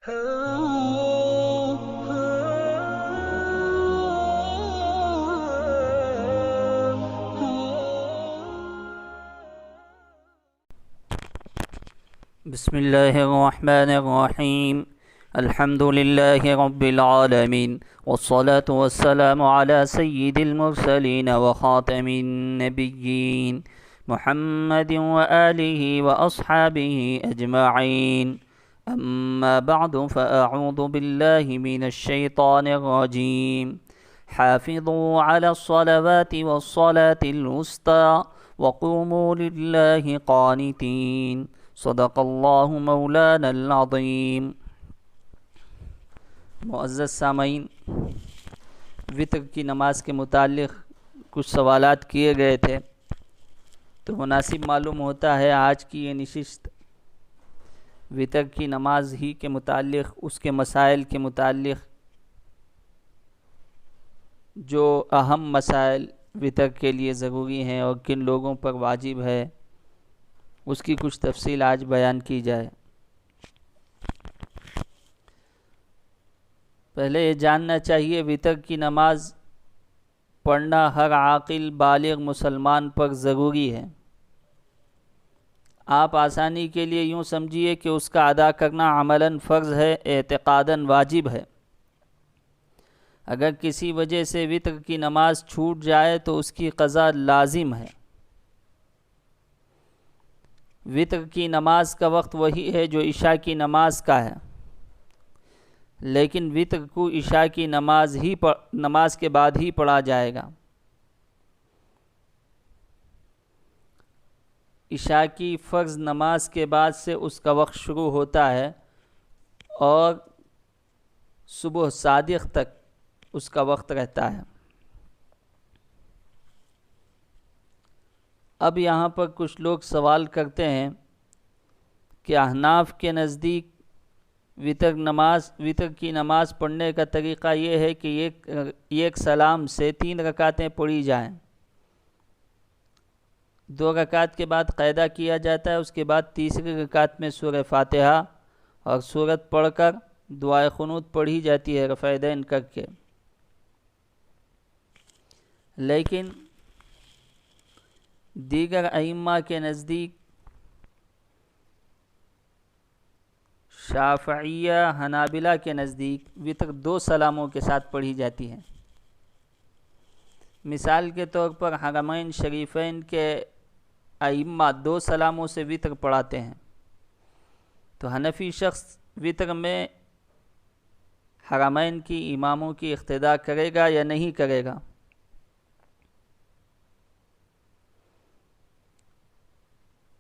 بسم اللہ الرحمن الرحیم الحمد للہ رب العالمین والصلاة والسلام علی سید المرسلین وخاتم النبیین محمد وآلہ واصحابہ اجمعین اما بعد فاعوذ باللہ من الشیطان الرجیم حافظوا علی الصلوات والصلاة الوسطى وقوموا للہ قانتین صدق اللہ مولانا العظیم۔ معزز سامعین، وطر کی نماز کے متعلق کچھ سوالات کیے گئے تھے، تو مناسب معلوم ہوتا ہے آج کی یہ نشست وطر کی نماز ہی کے متعلق، اس کے مسائل کے متعلق، جو اہم مسائل وطر کے لیے ضروری ہیں اور کن لوگوں پر واجب ہے، اس کی کچھ تفصیل آج بیان کی جائے۔ پہلے یہ جاننا چاہیے وطر کی نماز پڑھنا ہر عاقل بالغ مسلمان پر ضروری ہے۔ آپ آسانی کے لیے یوں سمجھیے کہ اس کا ادا کرنا عملاً فرض ہے، اعتقاداً واجب ہے۔ اگر کسی وجہ سے وطر کی نماز چھوٹ جائے تو اس کی قضا لازم ہے۔ وطر کی نماز کا وقت وہی ہے جو عشاء کی نماز کا ہے، لیکن وطر کو عشاء کی نماز کے بعد ہی پڑھا جائے گا۔ عشاء کی فرض نماز کے بعد سے اس کا وقت شروع ہوتا ہے اور صبح صادق تک اس کا وقت رہتا ہے۔ اب یہاں پر کچھ لوگ سوال کرتے ہیں کہ احناف کے نزدیک وطر کی نماز پڑھنے کا طریقہ یہ ہے کہ ایک سلام سے 3 رکعتیں پڑھی جائیں، 2 رکعت کے بعد قاعدہ کیا جاتا ہے، اس کے بعد تیسری رکعت میں سورہ فاتحہ اور سورت پڑھ کر دعائے قنوت پڑھی جاتی ہے رفع یدین کر کے۔ لیکن دیگر ائمہ کے نزدیک، شافعیہ، حنابلہ کے نزدیک وطر 2 سلاموں کے ساتھ پڑھی جاتی ہے۔ مثال کے طور پر حرمین شریفین کے ائمہ 2 سلاموں سے وطر پڑھاتے ہیں، تو حنفی شخص وطر میں حرمین کی اماموں کی اقتداء کرے گا یا نہیں کرے گا؟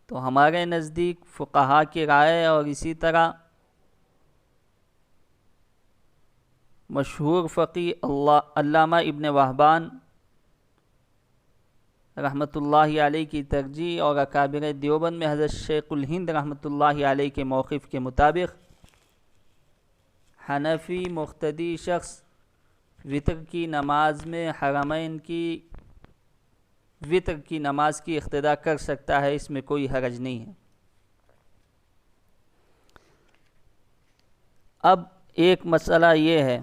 تو ہمارے نزدیک فقہا کی رائے اور اسی طرح مشہور فقیہ علامہ ابن وہبان رحمۃ اللہ علیہ کی ترجیح اور اکابر دیوبند میں حضرت شیخ الہند رحمۃ اللہ علیہ کے موقف کے مطابق، حنفی مقتدی شخص وطر کی نماز میں حرمین کی وطر کی نماز کی اقتداء کر سکتا ہے، اس میں کوئی حرج نہیں ہے۔ اب ایک مسئلہ یہ ہے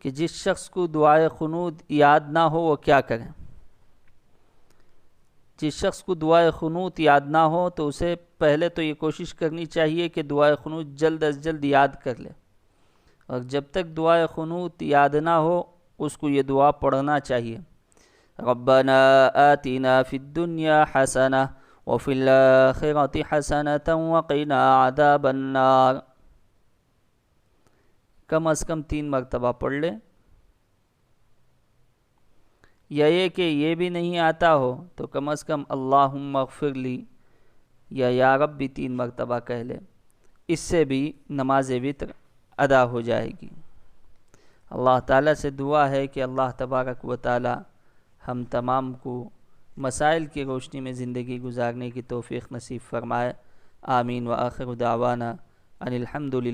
کہ جس شخص کو دعائے قنوت یاد نہ ہو وہ کیا کرے؟ جس شخص کو دعائے قنوت یاد نہ ہو تو اسے پہلے تو یہ کوشش کرنی چاہیے کہ دعائے قنوت جلد از جلد یاد کر لے، اور جب تک دعائے قنوت یاد نہ ہو اس کو یہ دعا پڑھنا چاہیے: ربنا آتنا فی الدنیا حسنہ وفی الآخرۃ حسنۃ وقنا عذاب النار۔ کم از کم 3 مرتبہ پڑھ لے، یا یہ کہ یہ بھی نہیں آتا ہو تو کم از کم اللہم اغفر لی یا رب بھی 3 مرتبہ کہہ لے، اس سے بھی نماز وطر ادا ہو جائے گی۔ اللہ تعالیٰ سے دعا ہے کہ اللہ تبارک و تعالیٰ ہم تمام کو مسائل کی روشنی میں زندگی گزارنے کی توفیق نصیب فرمائے۔ آمین۔ وآخر دعوانا ان الحمد للہ۔